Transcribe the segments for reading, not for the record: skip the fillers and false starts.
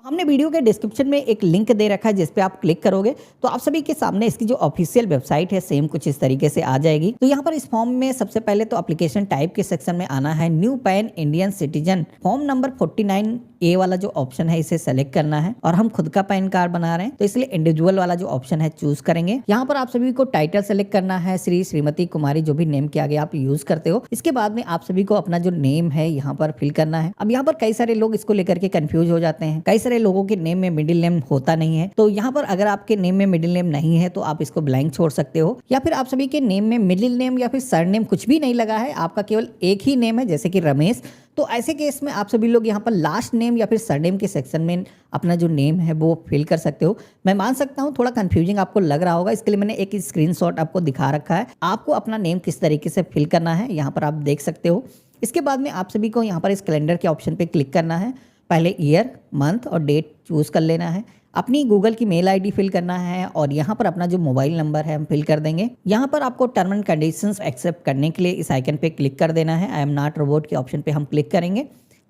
हमने वीडियो के डिस्क्रिप्शन में एक लिंक दे रखा है जिस पे आप क्लिक करोगे तो आप सभी के सामने इसकी जो ऑफिशियल वेबसाइट है सेम कुछ इस तरीके से आ जाएगी। तो यहाँ पर इस फॉर्म में सबसे पहले तो एप्लीकेशन टाइप के सेक्शन में आना है, new pan Indian citizen form number 49A वाला जो ऑप्शन है इसे सेलेक्ट करना है। और हम खुद का पैन कार्ड बना रहे हैं तो इसलिए इंडिविजुअल वाला जो ऑप्शन है चूज करेंगे। यहाँ पर आप सभी को टाइटल सेलेक्ट करना है, श्री, श्रीमती, कुमारी, जो भी नेम के आगे आप यूज करते हो। इसके बाद में आप सभी को अपना जो नेम है यहाँ पर फिल करना है। अब यहाँ पर कई सारे लोग इसको लेकर के कंफ्यूज हो जाते हैं, कई सारे लोगों के नेम में मिडिल नेम होता नहीं है। तो यहाँ पर अगर आपके नेम में मिडिल नेम नहीं है तो आप इसको ब्लैंक छोड़ सकते हो, या फिर आप सभी के नेम में मिडिल नेम या फिर सरनेम कुछ भी नहीं लगा है, आपका केवल एक ही नेम है जैसे कि रमेश, तो ऐसे केस में आप सभी लोग यहाँ पर लास्ट नेम या फिर सरनेम के सेक्शन में अपना जो नेम है वो फिल कर सकते हो। मैं मान सकता हूँ थोड़ा कंफ्यूजिंग आपको लग रहा होगा, इसके लिए मैंने एक स्क्रीनशॉट आपको दिखा रखा है। आपको अपना नेम किस तरीके से फिल करना है यहाँ पर आप देख सकते हो। इसके बाद में आप सभी को यहाँ पर इस कैलेंडर के ऑप्शन पे क्लिक करना है। पहले ईयर, मंथ और डेट चूज कर लेना है। अपनी गूगल की मेल आईडी फिल करना है और यहाँ पर अपना जो मोबाइल नंबर है हम फिल कर देंगे। यहाँ पर आपको टर्म एंड कंडीशंस एक्सेप्ट करने के लिए इस आइकन पे क्लिक कर देना है। आई एम नॉट रोबोट के ऑप्शन पे हम क्लिक करेंगे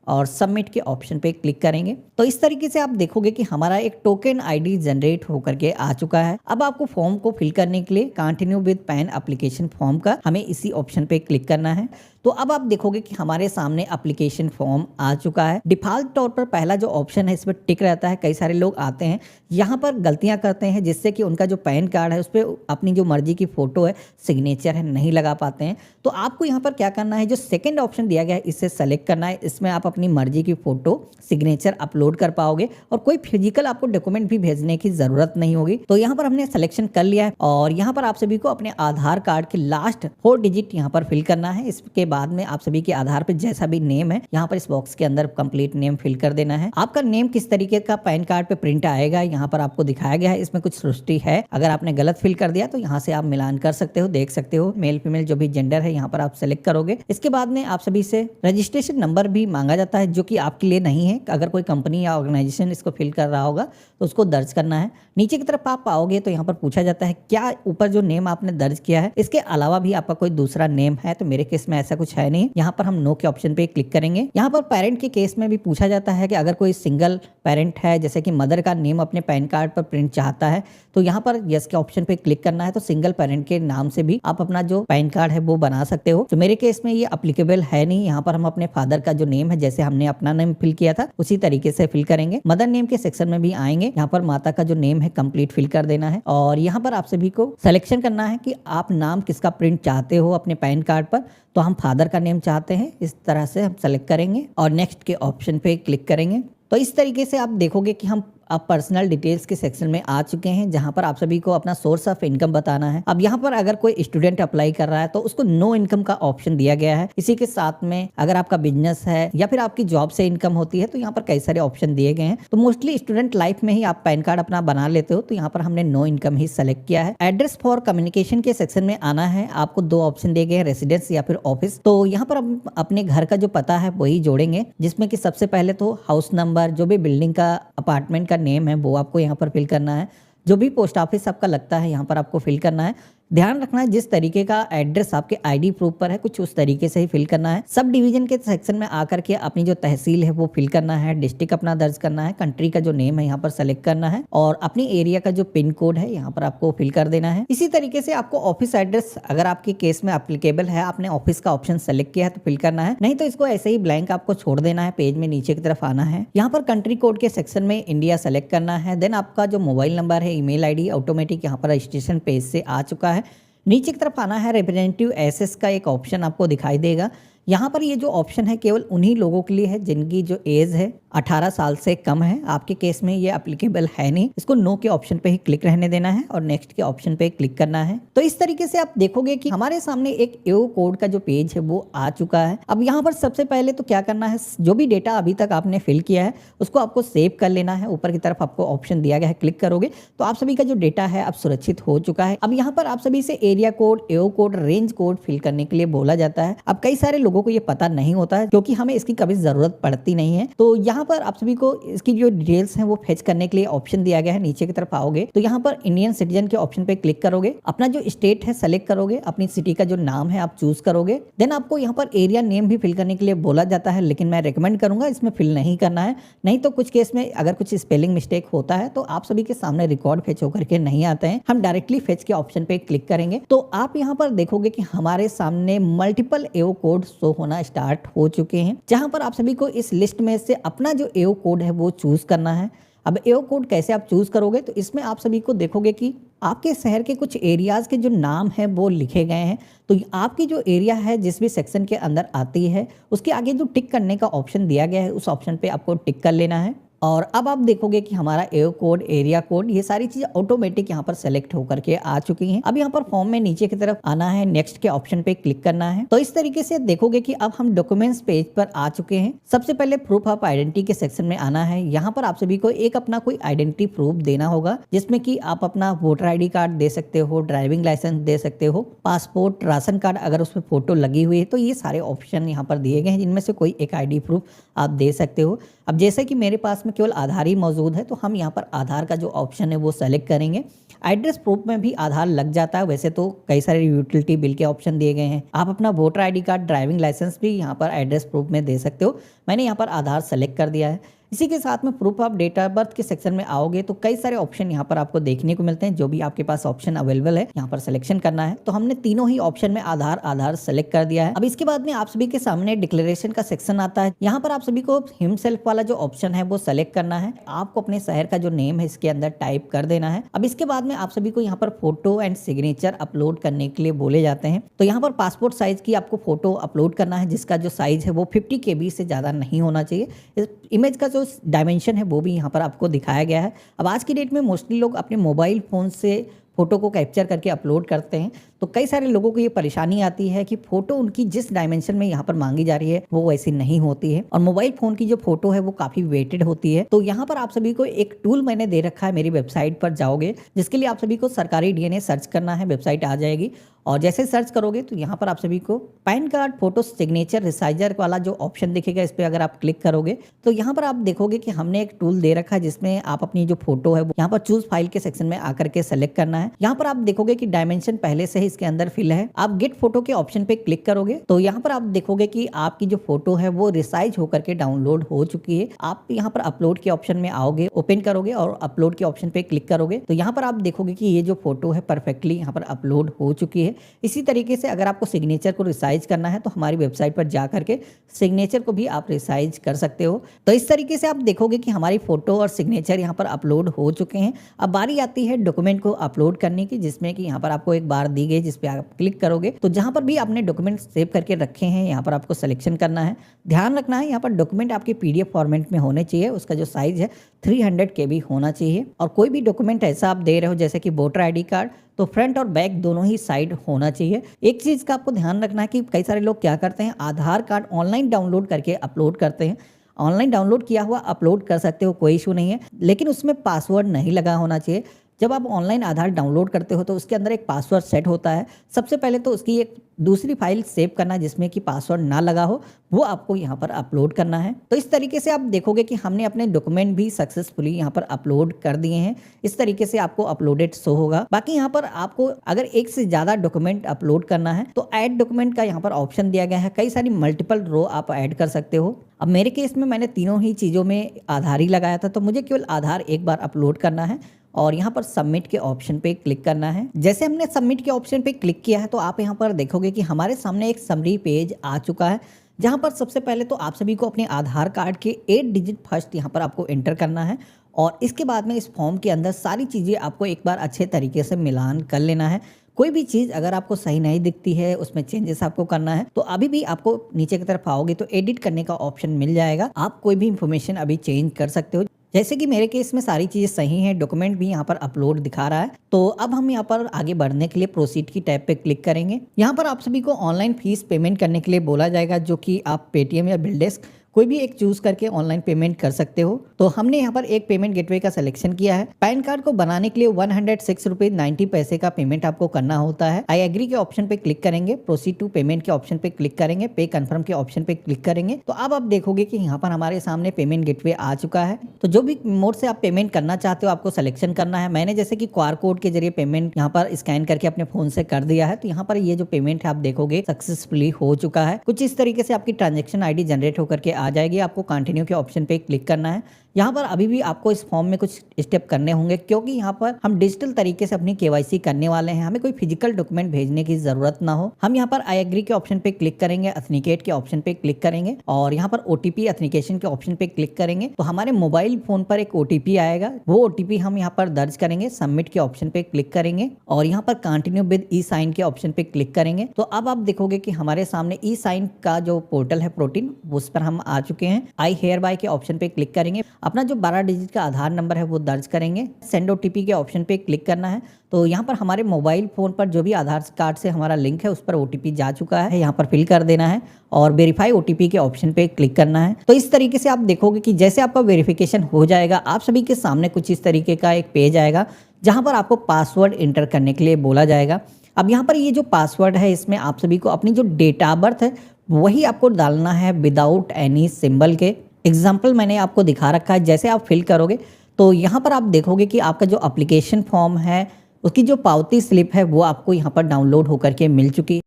और सबमिट के ऑप्शन पे क्लिक करेंगे। तो इस तरीके से आप देखोगे कि हमारा एक टोकन आईडी जनरेट होकर के आ चुका है। अब आपको फॉर्म को फिल करने के लिए continue with pan application form का हमें इसी ऑप्शन पे क्लिक करना है। तो अब आप देखोगे कि हमारे सामने एप्लीकेशन फॉर्म आ चुका है। डिफॉल्ट तौर पर पहला जो ऑप्शन है इस पर टिक रहता है। कई सारे लोग आते हैं यहाँ पर गलतियां करते हैं जिससे कि उनका जो पैन कार्ड है उस पर अपनी जो मर्जी की फोटो है, सिग्नेचर है, नहीं लगा पाते हैं। तो आपको यहाँ पर क्या करना है, जो सेकंड ऑप्शन दिया गया है इसे सेलेक्ट करना है। इसमें आप अपनी मर्जी की फोटो, सिग्नेचर अपलोड कर पाओगे और कोई फिजिकल आपको डॉक्यूमेंट भी भेजने की जरूरत नहीं होगी। तो यहाँ पर हमने सिलेक्शन कर लिया है और यहाँ पर आप सभी को अपने आधार कार्ड के लास्ट 4 डिजिट यहाँ पर फिल करना है। इसके बाद में आप सभी के आधार पे जैसा भी नेम है यहाँ पर इस बॉक्स के अंदर कंप्लीट नेम फिल कर देना है। आपका नेम किस तरीके का पैन कार्ड पे प्रिंट आएगा यहाँ पर आपको दिखाया गया है। इसमें कुछ त्रुटि है, अगर आपने गलत फिल कर दिया तो यहाँ से आप मिलान कर सकते हो, देख सकते हो। मेल फीमेल जो भी जेंडर है यहाँ पर आप सेलेक्ट करोगे। इसके बाद में आप सभी से रजिस्ट्रेशन नंबर भी मांगा जाता है जो कि आपके लिए नहीं है। अगर कोई कंपनी या ऑर्गेनाइजेशन इसको फिल कर रहा होगा तो उसको दर्ज करना है। नीचे की तरफ आप पाओगे तो यहाँ पर पूछा जाता है क्या ऊपर जो नेम आपने दर्ज किया है इसके अलावा भी आपका कोई दूसरा नेम है, तो मेरे केस में ऐसा कुछ है नहीं। यहाँ पर हम नो के ऑप्शन पे क्लिक करेंगे। यहाँ पर पेरेंट के केस में भी पूछा जाता है कि अगर कोई सिंगल पेरेंट है, जैसे कि मदर का नेम अपने पैन कार्ड पर प्रिंट चाहता है, तो यहाँ पर यस के ऑप्शन पे क्लिक करना है। तो सिंगल पेरेंट के नाम से भी आप अपना जो पैन कार्ड है वो बना सकते हो। तो मेरे केस में ये अप्लीकेबल है नहीं। यहाँ पर हम अपने फादर का जो नेम है जैसे हमने अपना नेम फिल किया था उसी तरीके से फिल करेंगे। मदर नेम के सेक्शन में भी आएंगे, यहाँ पर माता का जो नेम है कंप्लीट फिल कर देना है। और यहाँ पर आप सभी को सिलेक्शन करना है कि आप नाम किसका प्रिंट चाहते हो अपने पैन कार्ड पर। तो हम फादर का नेम चाहते हैं, इस तरह से हम सेलेक्ट करेंगे और नेक्स्ट के ऑप्शन पे क्लिक करेंगे। तो इस तरीके से आप देखोगे कि हम अब पर्सनल डिटेल्स के सेक्शन में आ चुके हैं जहां पर आप सभी को अपना सोर्स ऑफ इनकम बताना है। अब यहाँ पर अगर कोई स्टूडेंट अप्लाई कर रहा है तो उसको नो इनकम का ऑप्शन दिया गया है। इसी के साथ में अगर आपका बिजनेस है या फिर आपकी जॉब से इनकम होती है तो यहाँ पर कई सारे ऑप्शन दिए गए हैं। तो मोस्टली स्टूडेंट लाइफ में ही आप पैन कार्ड अपना बना लेते हो, तो यहाँ पर हमने नो इनकम ही सेलेक्ट किया है। एड्रेस फॉर कम्युनिकेशन के सेक्शन में आना है। आपको 2 ऑप्शन दिए गए हैं, रेसिडेंस या फिर ऑफिस। तो यहाँ पर हम अपने घर का जो पता है वही जोड़ेंगे, जिसमें कि सबसे पहले तो हाउस नंबर, जो भी बिल्डिंग का अपार्टमेंट का नेम है वो आपको यहाँ पर फिल करना है। जो भी पोस्ट ऑफिस आपका लगता है यहाँ पर आपको फिल करना है। ध्यान रखना है जिस तरीके का एड्रेस आपके आईडी प्रूफ पर है कुछ उस तरीके से ही फिल करना है। सब डिवीजन के सेक्शन में आकर के अपनी जो तहसील है वो फिल करना है। डिस्ट्रिक्ट अपना दर्ज करना है। कंट्री का जो नेम है यहाँ पर सेलेक्ट करना है और अपनी एरिया का जो पिन कोड है यहाँ पर आपको फिल कर देना है। इसी तरीके से आपको ऑफिस एड्रेस अगर आपके केस में एप्लीकेबल है, आपने ऑफिस का ऑप्शन सेलेक्ट किया है तो फिल करना है, नहीं तो इसको ऐसे ही ब्लैंक आपको छोड़ देना है। पेज में नीचे की तरफ आना है। यहाँ पर कंट्री कोड के सेक्शन में इंडिया सेलेक्ट करना है। देन आपका जो मोबाइल नंबर है, ईमेल आईडी ऑटोमेटिक यहाँ पर रजिस्ट्रेशन पेज से आ चुका है। नीचे की तरफ आना है। रिप्रेजेंटेटिव एसेस का एक ऑप्शन आपको दिखाई देगा। यहाँ पर ये जो ऑप्शन है केवल उन्हीं लोगों के लिए है जिनकी जो एज है 18 साल से कम है। आपके केस में ये एप्लीकेबल है नहीं। इसको नो के ऑप्शन पे ही क्लिक रहने देना है और नेक्स्ट के ऑप्शन पे क्लिक करना है। तो इस तरीके से आप देखोगे कि हमारे सामने एक एओ कोड का जो पेज है वो आ चुका है। अब यहाँ पर सबसे पहले तो क्या करना है, जो भी डेटा अभी तक आपने फिल किया है उसको आपको सेव कर लेना है। ऊपर की तरफ आपको ऑप्शन दिया गया है, क्लिक करोगे तो आप सभी का जो डेटा है अब सुरक्षित हो चुका है। अब यहाँ पर आप सभी से एरिया कोड, एओ कोड, रेंज कोड फिल करने के लिए बोला जाता है। अब कई सारे लोगों को ये पता नहीं होता है क्योंकि हमें इसकी कभी जरूरत पड़ती नहीं है। तो यहाँ यहाँ पर आप सभी को इसकी जो डिटेल्स हैं वो फेच करने के लिए ऑप्शन दिया गया है। नीचे की तरफ आओगे तो यहाँ पर इंडियन सिटीजन के ऑप्शन पे क्लिक करोगे, अपना जो स्टेट है सेलेक्ट करोगे, अपनी सिटी का जो नाम है आप चूज करोगे। देन आपको यहाँ पर एरिया नेम भी फिल करने के लिए बोला जाता है, लेकिन मैं रिकमेंड करूंगा इसमें फिल नहीं करना है, नहीं तो कुछ केस में अगर कुछ स्पेलिंग मिस्टेक होता है तो आप सभी के सामने रिकॉर्ड फेच होकर के नहीं आते हैं। हम डायरेक्टली फेच के ऑप्शन पे क्लिक करेंगे तो आप यहाँ पर देखोगे कि हमारे सामने मल्टीपल एओ कोड शो होना स्टार्ट हो चुके हैं, जहां पर आप सभी को इस लिस्ट में से अपना जो एओ कोड है वो चूज करना है। अब एओ कोड कैसे आप चूज करोगे, तो इसमें आप सभी को देखोगे कि आपके शहर के कुछ एरियाज के जो नाम है वो लिखे गए हैं। तो आपकी जो एरिया है जिस भी सेक्शन के अंदर आती है उसके आगे जो टिक करने का ऑप्शन दिया गया है उस ऑप्शन पे आपको टिक कर लेना है। और अब आप देखोगे कि हमारा एओ कोड, एरिया कोड, ये सारी चीजें ऑटोमेटिक यहाँ पर सेलेक्ट होकर के आ चुकी हैं। अब यहाँ पर फॉर्म में नीचे की तरफ आना है, नेक्स्ट के ऑप्शन पे क्लिक करना है। तो इस तरीके से देखोगे कि अब हम डॉक्यूमेंट्स पेज पर आ चुके हैं। सबसे पहले प्रूफ ऑफ आइडेंटिटी के सेक्शन में आना है। यहाँ पर आप सभी को एक अपना कोई आइडेंटिटी प्रूफ देना होगा, जिसमें कि आप अपना वोटर ID कार्ड दे सकते हो, ड्राइविंग लाइसेंस दे सकते हो, पासपोर्ट, राशन कार्ड अगर उसमें फोटो लगी हुई है, तो ये सारे ऑप्शन यहाँ पर दिए गए हैं, जिनमें से कोई एक ID प्रूफ आप दे सकते हो। अब जैसे कि मेरे पास में केवल आधार ही मौजूद है तो हम यहाँ पर आधार का जो ऑप्शन है वो सेलेक्ट करेंगे। एड्रेस प्रूफ में भी आधार लग जाता है, वैसे तो कई सारे यूटिलिटी बिल के ऑप्शन दिए गए हैं। आप अपना voter ID card, driving licence भी यहाँ पर एड्रेस प्रूफ में दे सकते हो। मैंने यहाँ पर आधार सेलेक्ट कर दिया है। इसी के साथ में proof of date of birth के सेक्शन में आओगे तो कई सारे ऑप्शन यहाँ पर आपको देखने को मिलते हैं। जो भी आपके पास ऑप्शन अवेलेबल है यहाँ पर सिलेक्शन करना है। तो हमने तीनों ही ऑप्शन में आधार सेलेक्ट कर दिया है। अब इसके बाद में आप सभी के सामने डिक्लेरेशन का सेक्शन आता है। यहाँ पर आप सभी को हिमसेल्फ वाला जो ऑप्शन है वो सेलेक्ट करना है। आपको अपने शहर का जो नेम है इसके अंदर टाइप कर देना है। अब इसके बाद में आप सभी को यहाँ पर फोटो एंड सिग्नेचर अपलोड करने के लिए बोले जाते हैं। तो यहाँ पर पासपोर्ट साइज की आपको फोटो अपलोड करना है, जिसका जो साइज है वो 50 KB से ज्यादा नहीं होना चाहिए। इस इमेज का जो डायमेंशन है वो भी यहाँ पर आपको दिखाया गया है। अब आज की डेट में मोस्टली लोग अपने मोबाइल फ़ोन से फोटो को कैप्चर करके अपलोड करते हैं, तो कई सारे लोगों को ये परेशानी आती है कि फोटो उनकी जिस डायमेंशन में यहाँ पर मांगी जा रही है वो वैसी नहीं होती है, और मोबाइल फोन की जो फोटो है वो काफी वेटेड होती है। तो यहाँ पर आप सभी को एक टूल मैंने दे रखा है, मेरी वेबसाइट पर जाओगे, जिसके लिए आप सभी को सरकारी DNA सर्च करना है, वेबसाइट आ जाएगी। और जैसे सर्च करोगे तो यहाँ पर आप सभी को pan card photo signature resizer वाला जो ऑप्शन दिखेगा, इस पर अगर आप क्लिक करोगे तो यहाँ पर आप देखोगे कि हमने एक टूल दे रखा है जिसमें आप अपनी जो फोटो है यहाँ पर चूज फाइल के सेक्शन में आकर के सेलेक्ट करना है। यहाँ पर आप देखोगे कि डायमेंशन पहले से ही इसके अंदर फिल है। आप गेट फोटो के ऑप्शन पे क्लिक करोगे तो यहाँ पर आप देखोगे कि आपकी जो फोटो है वो रिसाइज होकर के डाउनलोड हो चुकी है। आप यहाँ पर अपलोड के ऑप्शन में आओगे, ओपन करोगे और अपलोड के ऑप्शन पे क्लिक करोगे तो यहाँ पर आप देखोगे कि ये जो फोटो है परफेक्टली यहाँ पर अपलोड हो चुकी है। इसी तरीके से अगर आपको सिग्नेचर को रिसाइज करना है तो हमारी वेबसाइट पर जा करके सिग्नेचर को भी आप रिसाइज कर सकते हो। तो इस तरीके से आप देखोगे कि हमारी फोटो और सिग्नेचर यहाँ पर अपलोड हो चुके हैं। अब बारी आती है डॉक्यूमेंट को अपलोड करने की, जिसमें कि यहाँ पर आपको एक बार दी गई, जिस पे आप क्लिक करोगे तो जहाँ पर भी आपने डॉक्यूमेंट सेव करके रखे हैं यहाँ पर आपको सिलेक्शन करना है। ध्यान रखना है यहाँ पर डॉक्यूमेंट आपके PDF फॉर्मेट में होने चाहिए, उसका जो साइज है 300 KB होना चाहिए। और कोई भी डॉक्यूमेंट ऐसा आप दे रहे हो जैसे कि वोटर ID कार्ड, तो फ्रंट और बैक दोनों ही साइड होना चाहिए। एक चीज का आपको ध्यान रखना है कि कई सारे लोग क्या करते हैं, आधार कार्ड ऑनलाइन डाउनलोड करके अपलोड करते हैं। ऑनलाइन डाउनलोड किया हुआ अपलोड कर सकते हो, कोई इशू नहीं है, लेकिन उसमें पासवर्ड नहीं लगा होना चाहिए। जब आप ऑनलाइन आधार डाउनलोड करते हो तो उसके अंदर एक पासवर्ड सेट होता है। सबसे पहले तो उसकी एक दूसरी फाइल सेव करना जिसमें कि पासवर्ड ना लगा हो, वो आपको यहाँ पर अपलोड करना है। तो इस तरीके से आप देखोगे कि हमने अपने डॉक्यूमेंट भी सक्सेसफुली यहाँ पर अपलोड कर दिए हैं। इस तरीके से आपको अपलोडेड शो होगा। बाकी यहाँ पर आपको अगर एक से ज्यादा डॉक्यूमेंट अपलोड करना है तो ऐड डॉक्यूमेंट का यहाँ पर ऑप्शन दिया गया है। कई सारी मल्टीपल रो आप ऐड कर सकते हो। अब मेरे केस में मैंने तीनों ही चीजों में आधार ही लगाया था, तो मुझे केवल आधार एक बार अपलोड करना है और यहाँ पर सबमिट के ऑप्शन पे क्लिक करना है। जैसे हमने सबमिट के ऑप्शन पे क्लिक किया है तो आप यहाँ पर देखोगे कि हमारे सामने एक समरी पेज आ चुका है, जहाँ पर सबसे पहले तो आप सभी को अपने आधार कार्ड के 8 डिजिट फर्स्ट यहाँ पर आपको एंटर करना है, और इसके बाद में इस फॉर्म के अंदर सारी चीज़ें आपको एक बार अच्छे तरीके से मिलान कर लेना है। कोई भी चीज़ अगर आपको सही नहीं दिखती है, उसमें चेंजेस आपको करना है, तो अभी भी आपको नीचे की तरफ आओगे तो एडिट करने का ऑप्शन मिल जाएगा। आप कोई भी इंफॉर्मेशन अभी चेंज कर सकते हो। जैसे कि मेरे केस में सारी चीज़ें सही हैं, डॉक्यूमेंट भी यहाँ पर अपलोड दिखा रहा है। तो अब हम यहाँ पर आगे बढ़ने के लिए प्रोसीड की टैब पे क्लिक करेंगे। यहाँ पर आप सभी को ऑनलाइन फीस पेमेंट करने के लिए बोला जाएगा, जो कि आप पेटीएम या बिलडेस्क कोई भी एक चूज करके ऑनलाइन पेमेंट कर सकते हो। तो हमने यहाँ पर एक पेमेंट गेटवे का सिलेक्शन किया है। पैन कार्ड को बनाने के लिए 106 रुपीज 90 पैसे का पेमेंट आपको करना होता है। आई एग्री के ऑप्शन पे क्लिक करेंगे, प्रोसीड टू पेमेंट के ऑप्शन पे क्लिक करेंगे, पे कंफर्म के ऑप्शन पे क्लिक करेंगे। तो अब आप देखोगे कि यहाँ पर हमारे सामने पेमेंट गेटवे आ चुका है। तो जो भी मोड से आप पेमेंट करना चाहते हो आपको सिलेक्शन करना है। मैंने जैसे कि क्यूआर कोड के जरिए पेमेंट यहाँ पर स्कैन करके अपने फोन से कर दिया है। तो यहाँ पर ये जो पेमेंट है आप देखोगे सक्सेसफुली हो चुका है। कुछ इस तरीके से आपकी ट्रांजेक्शन आईडी जनरेट होकर के आ जाएगी। आपको कंटिन्यू के ऑप्शन पे क्लिक करना है। यहाँ पर अभी भी आपको इस फॉर्म में कुछ स्टेप करने होंगे, क्योंकि यहाँ पर हम डिजिटल तरीके से अपनी केवाईसी करने वाले हैं। हमें कोई फिजिकल डॉक्यूमेंट भेजने की जरूरत ना हो। हम यहाँ पर आई एग्री के ऑप्शन पे क्लिक करेंगे, ऑथेंटिकेट के ऑप्शन पे क्लिक करेंगे और यहाँ पर ओटीपी ऑथेंटिकेशन के ऑप्शन पे क्लिक करेंगे। तो हमारे मोबाइल फोन पर एक ओटीपी आएगा, वो ओटीपी हम यहाँ पर दर्ज करेंगे, सबमिट के ऑप्शन पे क्लिक करेंगे और यहाँ पर कंटिन्यू विद ई साइन के ऑप्शन पे क्लिक करेंगे। तो अब आप देखोगे कि हमारे सामने ई साइन का जो पोर्टल है प्रोटीन, उस पर हम आ चुके हैं। आई हेयर बाय के ऑप्शन पे क्लिक करेंगे, अपना जो 12 डिजिट का आधार नंबर है वो दर्ज करेंगे, सेंड ओटीपी के ऑप्शन पे क्लिक करना है। तो यहाँ पर हमारे मोबाइल फोन पर जो भी आधार कार्ड से हमारा लिंक है उस पर ओटीपी जा चुका है, यहाँ पर फिल कर देना है और वेरीफाई ओटीपी के ऑप्शन पे क्लिक करना है। तो इस तरीके से आप देखोगे कि जैसे आपका वेरिफिकेशन हो जाएगा, आप सभी के सामने कुछ इस तरीके का एक पेज आएगा जहाँ पर आपको पासवर्ड इंटर करने के लिए बोला जाएगा। अब यहाँ पर ये जो पासवर्ड है इसमें आप सभी को अपनी जो डेट ऑफ बर्थ है वही आपको डालना है विदाउट एनी सिंबल के। एग्जाम्पल मैंने आपको दिखा रखा है, जैसे आप फिल करोगे तो यहाँ पर आप देखोगे कि आपका जो एप्लीकेशन फॉर्म है उसकी जो पावती स्लिप है वो आपको यहाँ पर डाउनलोड होकर के मिल चुकी है।